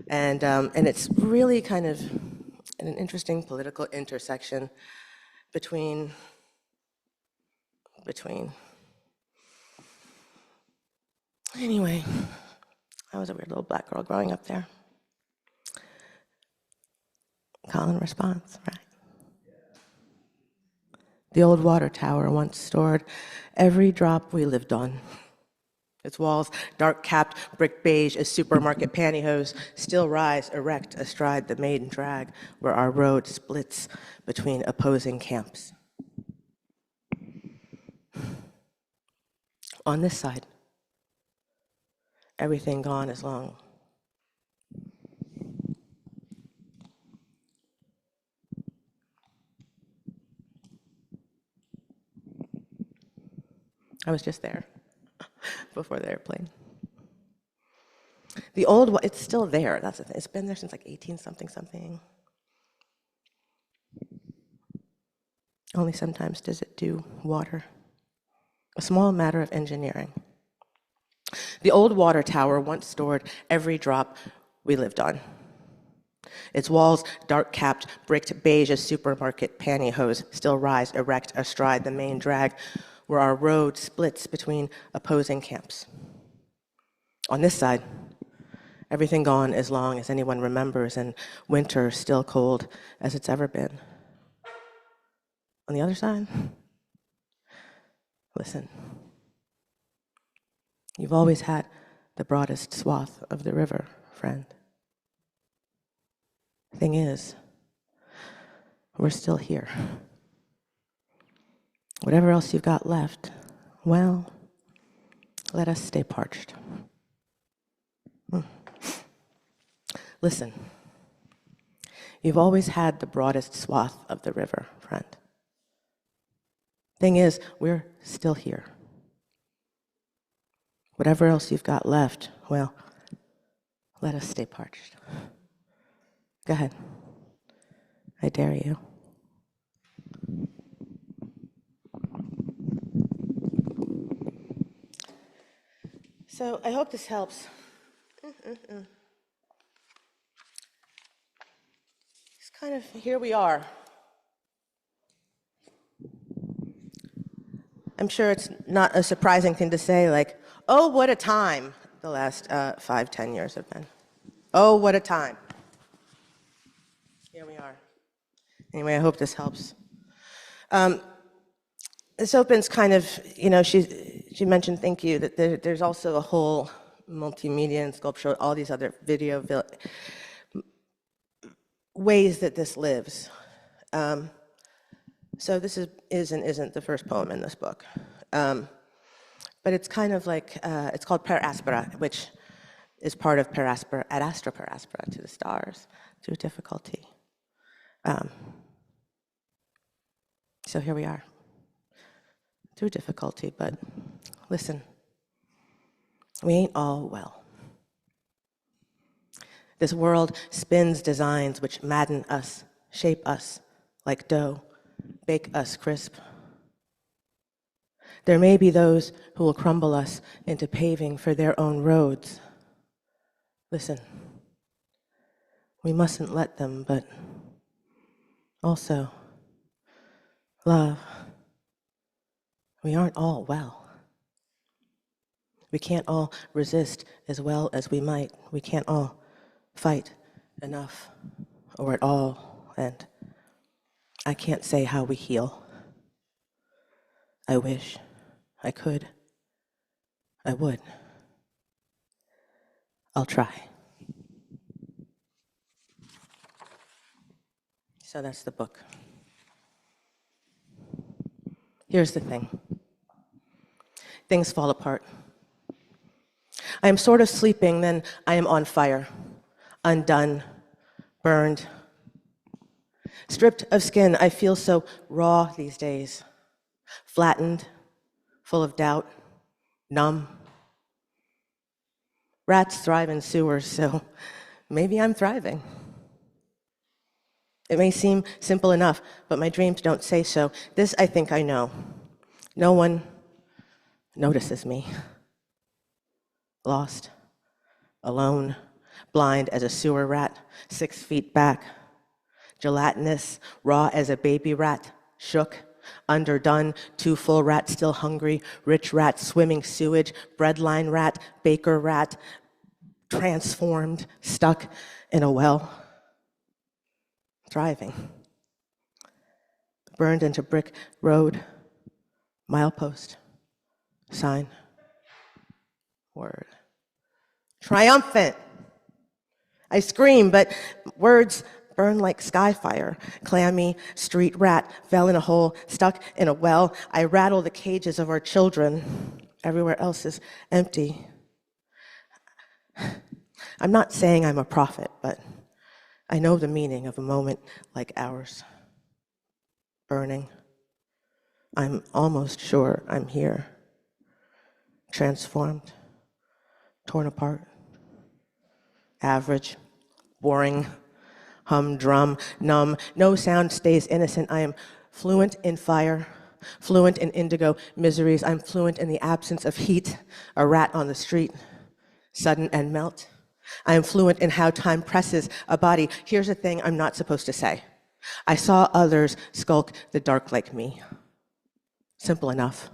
and it's really kind of an interesting political intersection between. Anyway, I was a weird little black girl growing up there. Call and response, right? The old water tower once stored every drop we lived on. Its walls, dark-capped brick beige as supermarket pantyhose, still rise erect astride the main drag where our road splits between opposing camps. On this side, everything gone is long. I was just there before the airplane. The old one, it's still there. That's the thing. It's been there since like 18 something something. Only sometimes does it do water. A small matter of engineering. The old water tower once stored every drop we lived on. Its walls, dark-capped, bricked beige as supermarket pantyhose, still rise erect astride the main drag where our road splits between opposing camps. On this side, everything gone as long as anyone remembers, and winter still cold as it's ever been. On the other side, listen. You've always had the broadest swath of the river, friend. Thing is, we're still here. Whatever else you've got left, well, let us stay parched. Listen, you've always had the broadest swath of the river, friend. Thing is, we're still here. Whatever else you've got left, well, let us stay parched. Go ahead. I dare you. So I hope this helps. It's kind of, here we are. I'm sure it's not a surprising thing to say, like, oh, what a time the last 5-10 years have been. Oh, what a time. Here we are. Anyway, I hope this helps. This opens kind of, she mentioned, thank you, that there's also a whole multimedia and sculpture, all these other video ways that this lives. So this is and isn't the first poem in this book. But it's kind of like, it's called Per Aspera, which is part of Per Aspera, ad astra per aspera, to the stars, through difficulty. So here we are, through difficulty, but listen, we ain't all well. This world spins designs which madden us, shape us like dough, bake us crisp. There may be those who will crumble us into paving for their own roads. Listen, we mustn't let them, but also, love, we aren't all well. We can't all resist as well as we might. We can't all fight enough or at all, and I can't say how we heal. I wish I could. I would. I'll try. So that's the book. Here's the thing. Things fall apart. I am sort of sleeping, then I am on fire, undone, burned. Stripped of skin, I feel so raw these days, flattened, full of doubt, numb. Rats thrive in sewers, so maybe I'm thriving. It may seem simple enough, but my dreams don't say so. This I think I know. No one notices me. Lost, alone, blind as a sewer rat, 6 feet back. Gelatinous, raw as a baby rat, shook, underdone, 2 full rats still hungry, rich rat swimming sewage, breadline rat, baker rat, transformed, stuck in a well. Thriving. Burned into brick road, milepost, sign, word. Triumphant. I scream, but words burn like sky fire. Clammy street rat fell in a hole, stuck in a well. I rattle the cages of our children. Everywhere else is empty. I'm not saying I'm a prophet, but I know the meaning of a moment like ours. Burning. I'm almost sure I'm here. Transformed. Torn apart. average, boring, humdrum, numb. No sound stays innocent. I am fluent in fire, fluent in indigo miseries. I'm fluent in the absence of heat, a rat on the street, sudden and melt. I am fluent in how time presses a body. Here's a thing I'm not supposed to say. I saw others skulk the dark like me. Simple enough.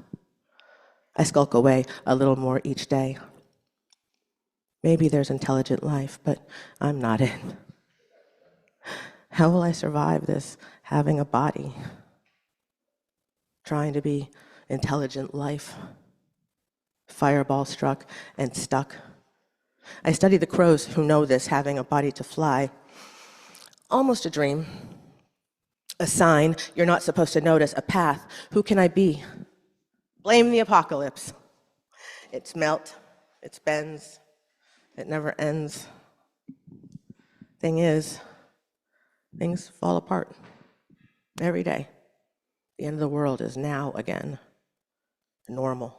I skulk away a little more each day. Maybe there's intelligent life, but I'm not it. How will I survive this having a body? Trying to be intelligent life. Fireball struck and stuck. I study the crows who know this, having a body to fly. Almost a dream. A sign you're not supposed to notice, a path. Who can I be? Blame the apocalypse. It's melt, it's bends, it never ends. Thing is, things fall apart every day. The end of the world is now again, normal.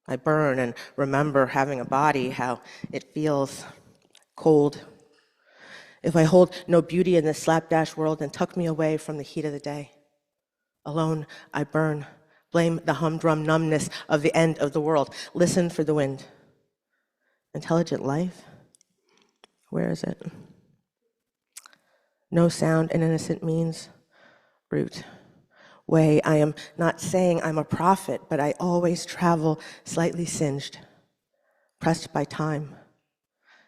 I burn and remember having a body, how it feels cold. If I hold no beauty in this slapdash world, then tuck me away from the heat of the day. Alone, I burn. Blame the humdrum numbness of the end of the world. Listen for the wind. Intelligent life? Where is it? No sound and innocent means root. Way, I am not saying I'm a prophet, but I always travel slightly singed, pressed by time.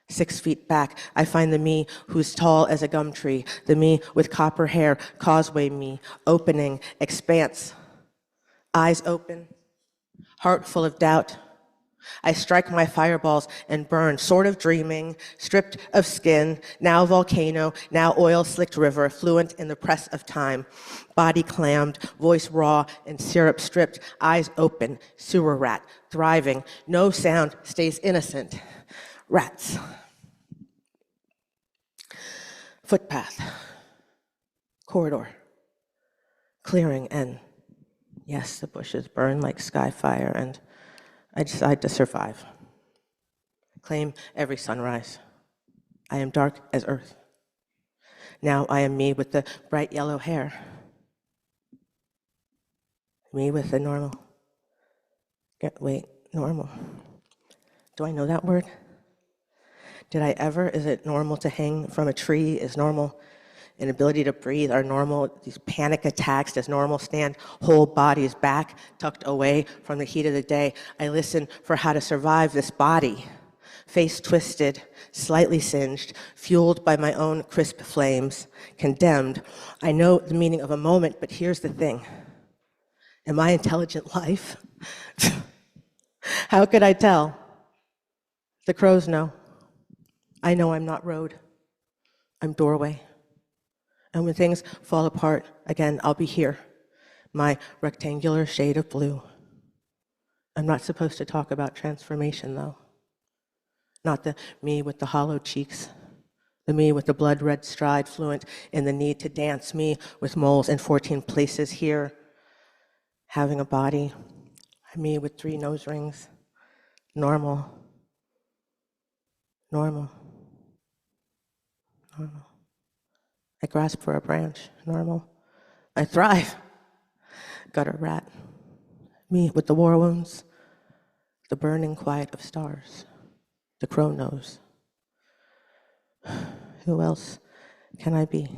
6 feet back, I find the me who's tall as a gum tree, the me with copper hair, causeway me, opening, expanse, eyes open, heart full of doubt. I strike my fireballs and burn, sort of dreaming, stripped of skin, now volcano, now oil-slicked river, fluent in the press of time, body clammed, voice raw and syrup stripped, eyes open, sewer rat, thriving, no sound stays innocent. Rats. Footpath. Corridor. Clearing, and yes, the bushes burn like sky fire, and I decide to survive. Claim every sunrise. I am dark as earth. Now I am me with the bright yellow hair. Me with the normal. Normal. Do I know that word? Did I ever? Is it normal to hang from a tree? Is normal inability to breathe are normal? These panic attacks, does normal stand whole bodies back, tucked away from the heat of the day? I listen for how to survive this body, face twisted, slightly singed, fueled by my own crisp flames, condemned. I know the meaning of a moment, but here's the thing. Am I intelligent life? How could I tell? The crows know. I know I'm not road. I'm doorway. And when things fall apart, again, I'll be here, my rectangular shade of blue. I'm not supposed to talk about transformation, though. Not the me with the hollow cheeks, the me with the blood-red stride, fluent in the need to dance, me with moles in 14 places here, having a body, me with 3 nose rings, normal, normal, normal. I grasp for a branch, normal. I thrive, gutter rat. Me with the war wounds, the burning quiet of stars, the crow knows. Who else can I be?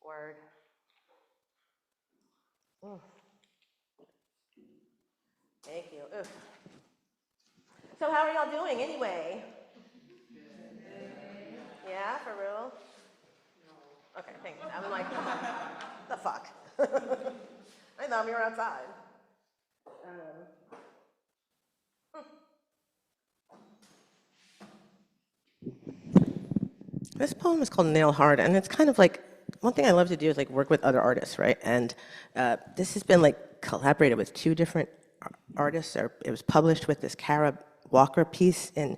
Word. Thank you. Ugh. So how are y'all doing anyway? Yeah, for real? Okay, thanks. I'm like, the fuck? I thought we were outside. This poem is called Nail Hard, and it's kind of like, one thing I love to do is like work with other artists, right? And this has been like collaborated with 2 different artists. It was published with this Kara Walker piece, and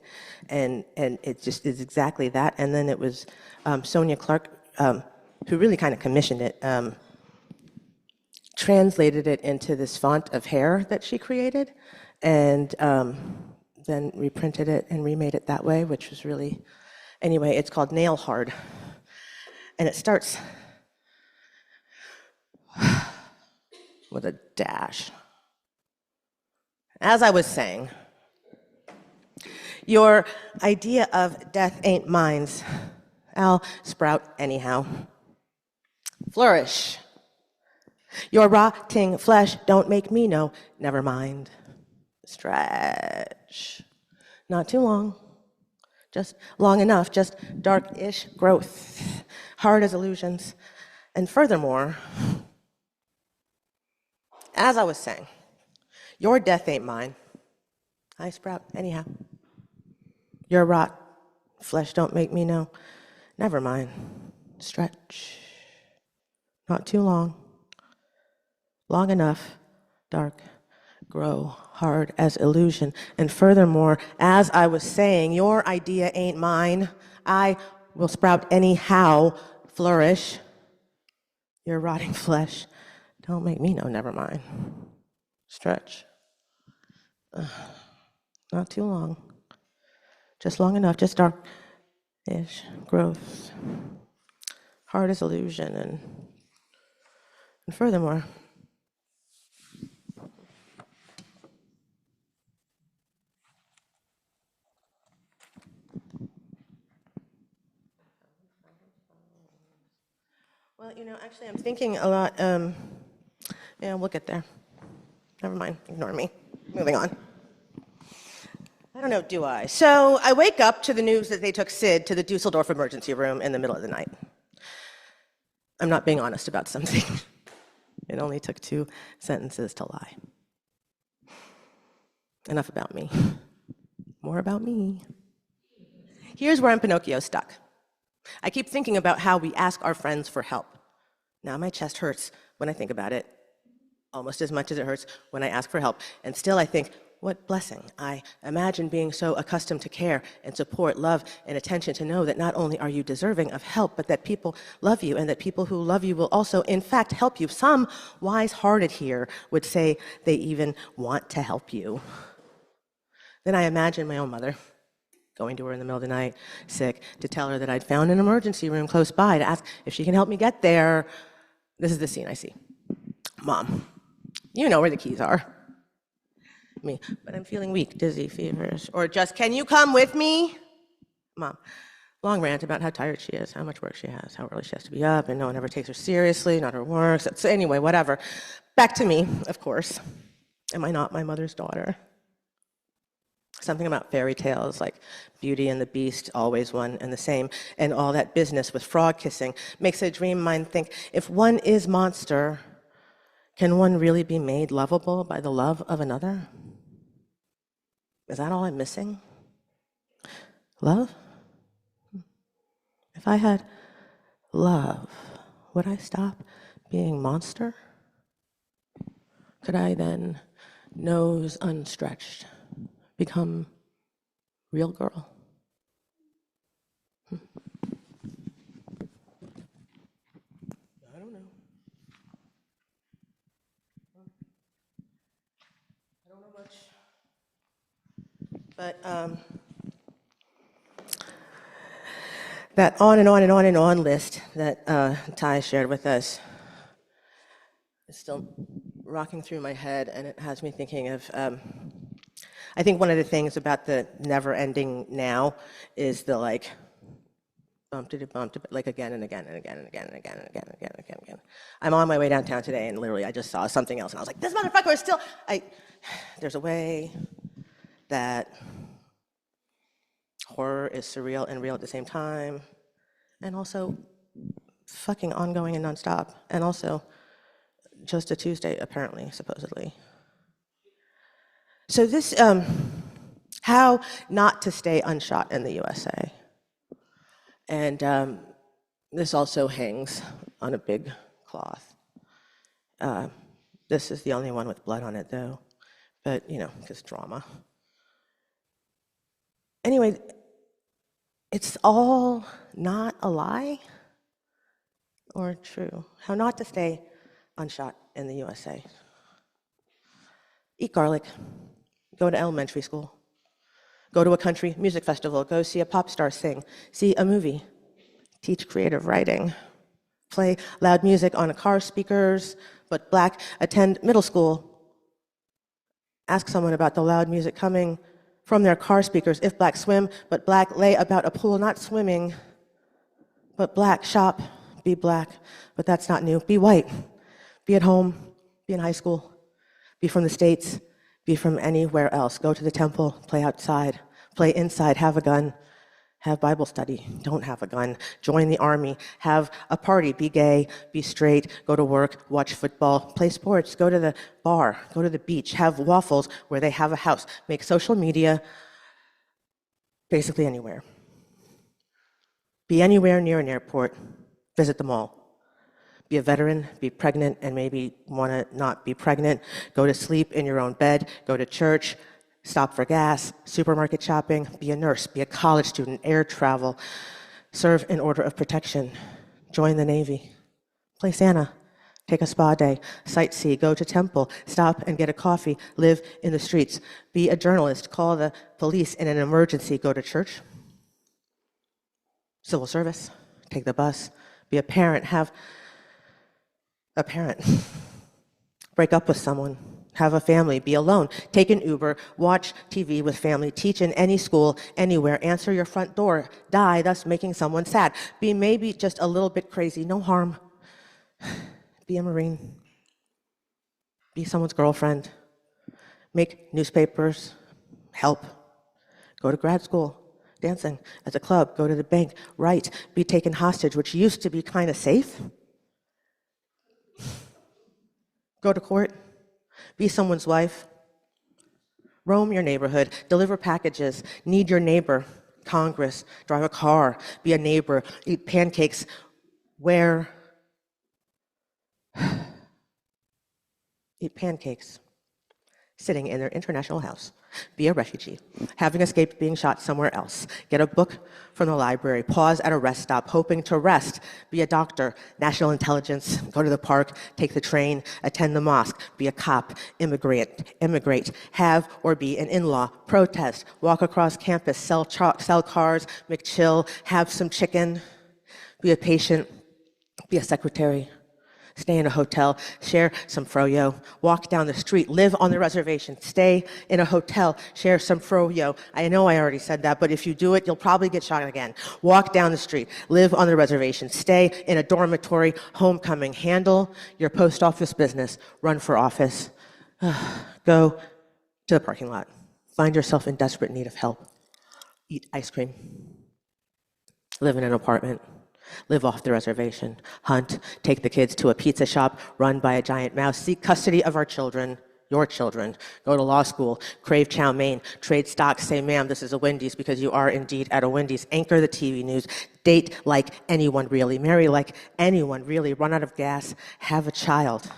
it just is exactly that. And then it was Sonia Clark, who really kind of commissioned it, translated it into this font of hair that she created, and then reprinted it and remade it that way, which was really, anyway, it's called Nail Hard. And it starts with a dash. As I was saying, your idea of death ain't mine's. I'll sprout anyhow. Flourish. Your rotting flesh don't make me know. Never mind. Stretch. Not too long. Just long enough. Just dark-ish growth. Hard as illusions. And furthermore, as I was saying, your death ain't mine. I sprout anyhow. Your rot flesh don't make me know. Never mind. Stretch. Not too long. Long enough. Dark. Grow. Hard as illusion. And furthermore, as I was saying, your idea ain't mine. I will sprout anyhow. Flourish. Your rotting flesh don't make me know. Never mind. Stretch. Not too long. Just long enough. Just dark-ish growth. Hard as illusion. And furthermore, well, actually, I'm thinking a lot. Yeah, we'll get there. Never mind. Ignore me. Moving on. I don't know, do I? So I wake up to the news that they took Sid to the Dusseldorf emergency room in the middle of the night. I'm not being honest about something. It only took 2 sentences to lie. Enough about me. More about me. Here's where I'm Pinocchio stuck. I keep thinking about how we ask our friends for help. Now my chest hurts when I think about it, almost as much as it hurts when I ask for help. And still I think, what blessing. I imagine being so accustomed to care and support, love, and attention to know that not only are you deserving of help, but that people love you and that people who love you will also, in fact, help you. Some wise-hearted here would say they even want to help you. Then I imagine my own mother going to her in the middle of the night, sick, to tell her that I'd found an emergency room close by, to ask if she can help me get there. This is the scene I see. Mom, you know where the keys are. Me, but I'm feeling weak, dizzy, feverish. Or just, can you come with me? Mom, long rant about how tired she is, how much work she has, how early she has to be up, and no one ever takes her seriously, not her work. So anyway, whatever. Back to me, of course. Am I not my mother's daughter? Something about fairy tales like Beauty and the Beast, always one and the same, and all that business with frog kissing makes a dream mind think, if one is monster, can one really be made lovable by the love of another? Is that all I'm missing? Love? If I had love, would I stop being monster? Could I then, nose unstretched, become real girl? I don't know. I don't know much. But that on and on and on and on list that Ty shared with us is still rocking through my head, and it has me thinking of, I think one of the things about the never-ending now is the like, bump, like again and again and again and again and again and again and again and again and again. I'm on my way downtown today, and literally I just saw something else, and I was like, this motherfucker is still, there's a way that horror is surreal and real at the same time, and also fucking ongoing and nonstop, and also just a Tuesday, apparently, supposedly. So this, how not to stay unshot in the USA. And this also hangs on a big cloth. This is the only one with blood on it, though, but, because drama. Anyway, it's all not a lie or true. How not to stay unshot in the USA. Eat garlic. Go to elementary school. Go to a country music festival. Go see a pop star sing. See a movie. Teach creative writing. Play loud music on car speakers, but Black. Attend middle school. Ask someone about the loud music coming from their car speakers. If Black, swim, but Black. Lay about a pool, not swimming, but Black. Shop, be Black, but that's not new. Be white, be at home, be in high school, be from the States, be from anywhere else. Go to the temple, play outside, play inside, have a gun, have Bible study, don't have a gun, join the army, have a party, be gay, be straight, go to work, watch football, play sports, go to the bar, go to the beach, have waffles where they have a house, make social media, basically anywhere. Be anywhere near an airport, visit the mall. Be a veteran, be pregnant, and maybe want to not be pregnant. Go to sleep in your own bed, go to church, stop for gas, supermarket shopping, be a nurse, be a college student, air travel, serve in order of protection, join the Navy, play Santa, take a spa day, sightsee, go to temple, stop and get a coffee, live in the streets, be a journalist, call the police in an emergency, go to church, civil service, take the bus, be a parent, have a parent, break up with someone, have a family, be alone, take an Uber, watch TV with family, teach in any school, anywhere, answer your front door, die, thus making someone sad, be maybe just a little bit crazy, no harm, be a Marine, be someone's girlfriend, make newspapers, help, go to grad school, dancing at the club, go to the bank, write, be taken hostage, which used to be kind of safe, go to court, be someone's wife, roam your neighborhood, deliver packages, need your neighbor, Congress, drive a car, be a neighbor, eat pancakes, eat pancakes, sitting in their international house, be a refugee, having escaped being shot somewhere else, get a book from the library, pause at a rest stop, hoping to rest, be a doctor, national intelligence, go to the park, take the train, attend the mosque, be a cop, immigrate, have or be an in-law, protest, walk across campus, sell cars, McChill, have some chicken, be a patient, be a secretary, stay in a hotel, share some froyo, walk down the street, live on the reservation, stay in a hotel, share some froyo. I know I already said that, but if you do it, you'll probably get shot again. Walk down the street, live on the reservation, stay in a dormitory, homecoming, handle your post office business, run for office, go to the parking lot, find yourself in desperate need of help, eat ice cream, live in an apartment, live off the reservation, hunt, take the kids to a pizza shop run by a giant mouse, seek custody of our children, your children, go to law school, crave chow mein, trade stocks, say, ma'am, this is a Wendy's because you are indeed at a Wendy's, anchor the TV news, date like anyone really, marry like anyone really, run out of gas, have a child,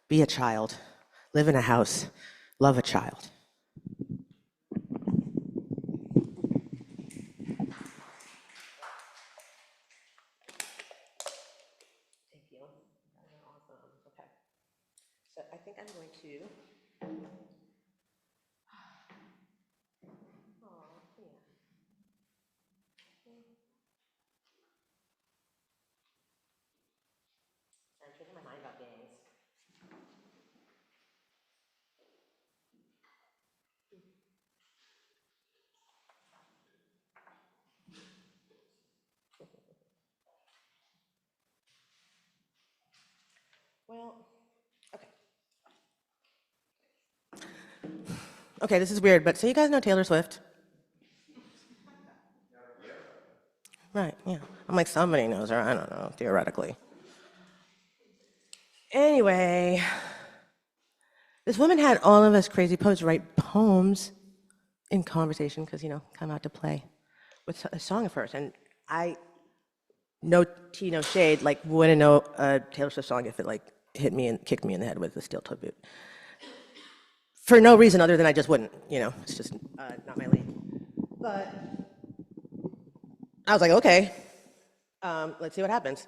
be a child, live in a house, love a child. So I think I'm going to. I'm changing my mind about games. Well, okay. Okay, this is weird, but so you guys know Taylor Swift? Right, yeah. I'm like, somebody knows her, I don't know, theoretically. Anyway, this woman had all of us crazy poets write poems in conversation, because, come out to play with a song of hers. And I, no tea, no shade, like, wouldn't know a Taylor Swift song if it, like, hit me and kicked me in the head with a steel-toe boot. For no reason other than I just wouldn't, it's just not my league. But I was like, okay, let's see what happens.